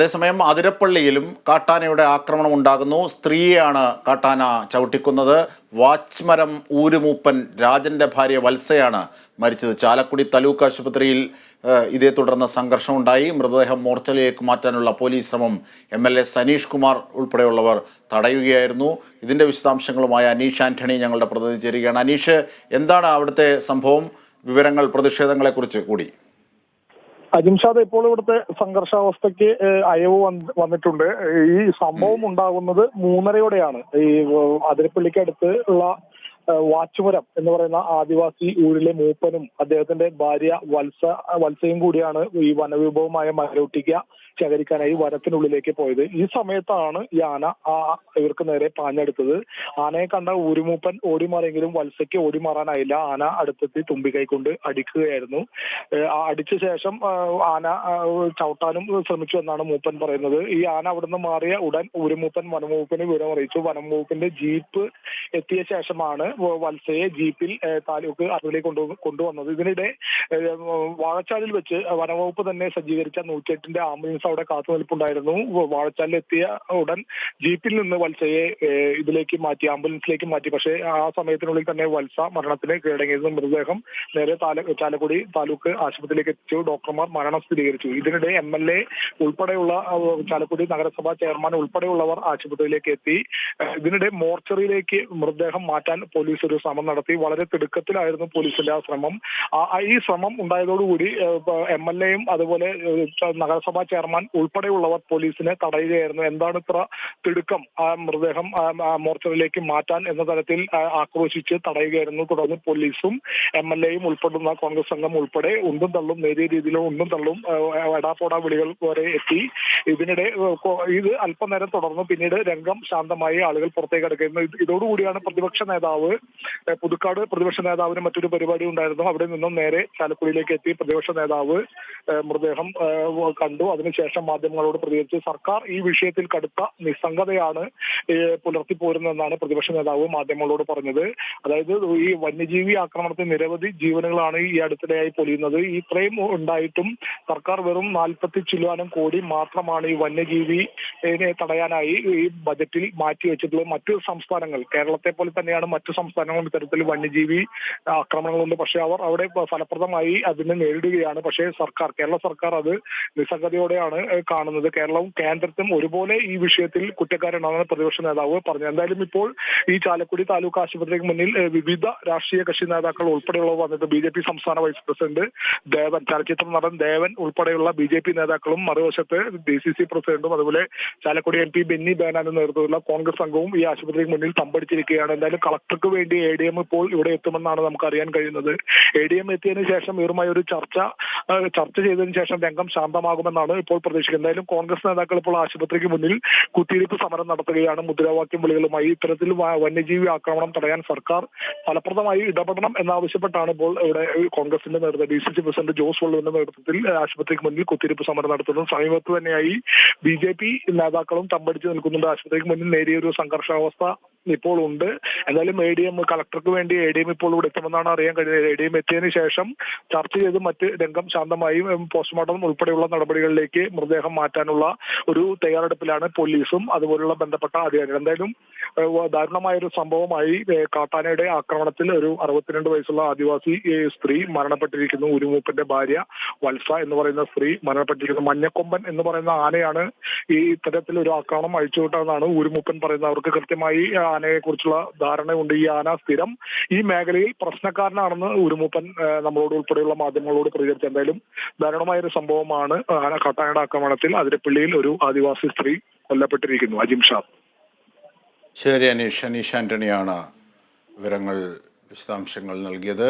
അതേസമയം അതിരപ്പള്ളിയിലും കാട്ടാനയുടെ ആക്രമണം ഉണ്ടാകുന്നു. സ്ത്രീയെയാണ് കാട്ടാന ചവിട്ടിക്കുന്നത്. വാച്മരം ഊരുമൂപ്പൻ രാജന്റെ ഭാര്യ വത്സയാണ് മരിച്ചത്. ചാലക്കുടി താലൂക്ക് ആശുപത്രിയിൽ ഇതേ തുടർന്ന് സംഘർഷമുണ്ടായി. മൃതദേഹം മോർച്ചറിയിലേക്ക് മാറ്റാനുള്ള പോലീസ് ശ്രമം MLA സനീഷ് കുമാർ ഉൾപ്പെടെയുള്ളവർ തടയുകയായിരുന്നു. ഇതിൻ്റെ വിശദാംശങ്ങളുമായി അനീഷ് ആന്റണി ഞങ്ങളുടെ പ്രതിനിധി ചേരുകയാണ്. അനീഷ്, എന്താണ് അവിടുത്തെ സംഭവം? വിവരങ്ങൾ, പ്രതിഷേധങ്ങളെക്കുറിച്ച് കൂടി. അജിംഷാദ്, ഇപ്പോൾ ഇവിടുത്തെ സംഘർഷാവസ്ഥയ്ക്ക് അയവ് വന്നിട്ടുണ്ട്. ഈ സംഭവം ഉണ്ടാകുന്നത് 3:30-യോടെയാണ്. ഈ അതിരപ്പള്ളിക്കടുത്ത് ഉള്ള വാച്ചുമരം എന്ന് പറയുന്ന ആദിവാസി ഊരിലെ മൂപ്പനും അദ്ദേഹത്തിന്റെ ഭാര്യ വത്സയും കൂടിയാണ് ഈ വനവിഭവമായ മരൊട്ടിക്ക ശേഖരിക്കാനായി വനത്തിനുള്ളിലേക്ക് പോയത്. ഈ സമയത്താണ് ഈ ആന ഇവർക്ക് നേരെ പാഞ്ഞെടുത്തത്. ആനയെ കണ്ട ഊരുമൂപ്പൻ ഓടിമാറിയെങ്കിലും വത്സയ്ക്ക് ഓടിമാറാനായില്ല. ആന അടുത്തെത്തി തുമ്പിക്കൈ അടിക്കുകയായിരുന്നു. അടിച്ച ശേഷം ആന ചവിട്ടാനും ശ്രമിച്ചു എന്നാണ് മൂപ്പൻ പറയുന്നത്. ഈ ആന അവിടുന്ന് മാറിയ ഉടൻ ഊരുമൂപ്പൻ വനംവകുപ്പിന് വിവരം അറിയിച്ചു. വനംവകുപ്പിന്റെ ജീപ്പ് എത്തിയ ശേഷമാണ് വത്സയെ ജീപ്പിൽ താലൂക്ക് അതിലേക്ക് കൊണ്ടുവന്നത്. ഇതിനിടെ വാഴച്ചാലിൽ വെച്ച് വനംവകുപ്പ് തന്നെ സജ്ജീകരിച്ച 108-ന്റെ ആംബുലൻസ് അവിടെ കാത്തുനിൽപ്പുണ്ടായിരുന്നു. വാഴച്ചാലിൽ എത്തിയ ഉടൻ ജീപ്പിൽ നിന്ന് വത്സയെ ഇതിലേക്ക് മാറ്റി, ആംബുലൻസിലേക്ക് മാറ്റി. പക്ഷേ ആ സമയത്തിനുള്ളിൽ തന്നെ വത്സ മരണത്തിന് കീഴടങ്ങിയിരുന്നു. മൃതദേഹം നേരെ ചാലക്കുടി താലൂക്ക് ആശുപത്രിയിലേക്ക് എത്തിച്ചു. ഡോക്ടർമാർ മരണം സ്ഥിരീകരിച്ചു. ഇതിനിടെ MLA ഉൾപ്പെടെയുള്ള ചാലക്കുടി നഗരസഭാ ചെയർമാൻ ഉൾപ്പെടെയുള്ളവർ ആശുപത്രിയിലേക്ക് എത്തി. ഇതിനിടെ മോർച്ചറിയിലേക്ക് മൃതദേഹം മാറ്റാൻ പോലീസ് ഒരു ശ്രമം നടത്തി. വളരെ തിടുക്കത്തിലായിരുന്നു പോലീസിന്റെ ആ ശ്രമം. ഈ ശ്രമം ഉണ്ടായതോടുകൂടി MLA-യും അതുപോലെ നഗരസഭാ ചെയർമാൻ ഉൾപ്പെടെയുള്ളവർ പോലീസിനെ തടയുകയായിരുന്നു. എന്താണ് ഇത്ര തിടുക്കം ആ മൃതദേഹം മോർച്ചറിയിലേക്ക് മാറ്റാൻ എന്ന തരത്തിൽ ആക്രോശിച്ച് തടയുകയായിരുന്നു. തുടർന്ന് പോലീസും MLA-യും ഉൾപ്പെടുന്ന കോൺഗ്രസ് സംഘം ഉൾപ്പെടെ ഉണ്ടും തള്ളും, നേരിയ രീതിയിലും ഉണ്ടും തള്ളും എടാപ്പോടാ വിളികൾ വരെ എത്തി. ഇതിനിടെ ഇത് അല്പനേരം തുടർന്നു. പിന്നീട് രംഗം ശാന്തമായി, ആളുകൾ പുറത്തേക്ക് അടുക്കുന്നു. ഇതോടുകൂടിയാണ് പുതുക്കാട് പ്രതിപക്ഷ നേതാവിന് മറ്റൊരു പരിപാടി ഉണ്ടായിരുന്നു. അവിടെ നിന്നും നേരെ ചാലക്കുടിയിലേക്ക് എത്തി. പ്രതിപക്ഷ നേതാവ് മൃതദേഹം കണ്ടു. അതിനുശേഷം മാധ്യമങ്ങളോട് പ്രതികരിച്ച് സർക്കാർ ഈ വിഷയത്തിൽ കടുത്ത നിസ്സംഗതയാണ് പുലർത്തിപ്പോരുന്നതെന്നാണ് പ്രതിപക്ഷ നേതാവ് മാധ്യമങ്ങളോട് പറഞ്ഞത്. അതായത് ഈ വന്യജീവി ആക്രമണത്തിൽ നിരവധി ജീവനുകളാണ് ഈ അടുത്തിടെയായി പൊലിയുന്നത്. ഇത്രയും ഉണ്ടായിട്ടും സർക്കാർ വെറും 40 ചില്ലാനം കോടി മാത്രമാണ് ഈ വന്യജീവിയെ തടയാനായി ഈ ബജറ്റിൽ മാറ്റിവെച്ചിട്ടുള്ളത്. മറ്റു സംസ്ഥാനങ്ങൾ കേരളത്തെ പോലെ തന്നെയാണ് മറ്റു സംസ്ഥാനങ്ങളും ഇത്തരത്തിൽ വന്യജീവി ആക്രമണങ്ങളുണ്ട്. പക്ഷെ അവർ അവിടെ ഫലപ്രദമായി അതിനെ നേരിടുകയാണ്. പക്ഷേ കേരള സർക്കാർ അത് നിസ്സംഗതയോടെയാണ് കാണുന്നത്. കേരളവും കേന്ദ്രത്തും ഒരുപോലെ ഈ വിഷയത്തിൽ കുറ്റക്കാരാണെന്ന് പ്രതിപക്ഷ നേതാവ് പറഞ്ഞു. എന്തായാലും ഇപ്പോൾ ഈ ചാലക്കുടി താലൂക്ക് ആശുപത്രിക്ക് മുന്നിൽ വിവിധ രാഷ്ട്രീയ കക്ഷി നേതാക്കൾ ഉൾപ്പെടെയുള്ളവർ വന്നിട്ട് BJP സംസ്ഥാന വൈസ് പ്രസിഡന്റ് ദേവൻ, ചലച്ചിത്ര നടൻ ദേവൻ ഉൾപ്പെടെയുള്ള BJP നേതാക്കളും, മറുവശത്ത് DCC പ്രസിഡന്റും അതുപോലെ ചാലക്കുടി MP ബെന്നി ബേനാന്റെ നേതൃത്വത്തിലുള്ള കോൺഗ്രസ് സംഘവും ഈ ആശുപത്രിക്ക് മുന്നിൽ തമ്പടിച്ചിരിക്കുകയാണ്. എന്തായാലും കളക്ടർക്ക് വേണ്ടി ADM ഇപ്പോൾ ഇവിടെ എത്തുമെന്നാണ് നമുക്ക് അറിയാൻ കഴിയുന്നത്. ADM എത്തിയതിനു ശേഷം ഇവരുമായി ഒരു ചർച്ച ചെയ്തതിനു ശേഷം രംഗം ശാന്തമാകുമെന്നാണ് ഇപ്പോൾ പ്രതീക്ഷിക്കുന്നത്. എന്തായാലും കോൺഗ്രസ് നേതാക്കൾ ഇപ്പോൾ ആശുപത്രിക്ക് മുന്നിൽ കുത്തിയിരിപ്പ് സമരം നടത്തുകയാണ്. മുദ്രാവാക്യം വിളികളുമായി ഇത്തരത്തിൽ വന്യജീവി ആക്രമണം തടയാൻ സർക്കാർ ഫലപ്രദമായി ഇടപെടണം എന്നാവശ്യപ്പെട്ടാണ് ഇപ്പോൾ ഇവിടെ കോൺഗ്രസിന്റെ നേതൃത്വം DCC പ്രസിഡന്റ് ജോസ് വള്ളുവിന്റെ നേതൃത്വത്തിൽ ആശുപത്രിക്ക് മുന്നിൽ കുത്തിയിരിപ്പ് സമരം നടത്തുന്നത്. സമീപത്ത് തന്നെയായി BJP നേതാക്കളും തമ്പടിച്ച് നിൽക്കുന്നുണ്ട്. ആശുപത്രിക്ക് മുന്നിൽ നേരിയൊരു സംഘർഷാവസ്ഥ ഇപ്പോൾ ഉണ്ട്. എന്തായാലും ADM, കളക്ടർക്ക് വേണ്ടി ADM ഇപ്പോൾ ഇവിടെ എത്തുമെന്നാണ് അറിയാൻ കഴിയുന്നത്. ADM എത്തിയതിനു ശേഷം ചർച്ച ചെയ്ത് മറ്റ് രംഗം ശാന്തമായി പോസ്റ്റ്മോർട്ടം ഉൾപ്പെടെയുള്ള നടപടികളിലേക്ക് മൃതദേഹം മാറ്റാനുള്ള ഒരു തയ്യാറെടുപ്പിലാണ് പോലീസും അതുപോലുള്ള ബന്ധപ്പെട്ട അധികാരികൾ. എന്തായാലും ദാരുണമായൊരു സംഭവമായി കാട്ടാനയുടെ ആക്രമണത്തിൽ ഒരു 62 വയസ്സുള്ള ആദിവാസി സ്ത്രീ മരണപ്പെട്ടിരിക്കുന്നു. ഊരുമൂപ്പന്റെ ഭാര്യ വത്സ എന്ന് പറയുന്ന സ്ത്രീ മരണപ്പെട്ടിരിക്കുന്നു. മഞ്ഞക്കൊമ്പൻ എന്ന് പറയുന്ന ആനയാണ് ഈ ഇത്തരത്തിൽ ഒരു ആക്രമണം അഴിച്ചുവിട്ടതെന്നാണ് ഊരുമൂപ്പൻ പറയുന്നത്. അവർക്ക് കൃത്യമായി ആനയെ കുറിച്ചുള്ള ധാരണയുണ്ട്. ഈ ആന സ്ഥിരം ഈ മേഖലയിൽ പ്രശ്നക്കാരനാണെന്ന് ഊരുമൂപ്പൻ നമ്മളോട് ഉൾപ്പെടെയുള്ള മാധ്യമങ്ങളോട് പ്രതികരിച്ചു. എന്തായാലും ദാരുണമായൊരു സംഭവമാണ് കാട്ടാനയുടെ ആക്രമണത്തിൽ അതിരപ്പള്ളിയിൽ ഒരു ആദിവാസി സ്ത്രീ കൊല്ലപ്പെട്ടിരിക്കുന്നു. അജിംഷാദ്. ശരി അനീഷ് ആന്റണിയാണ് വിവരങ്ങൾ, വിശദാംശങ്ങൾ നൽകിയത്.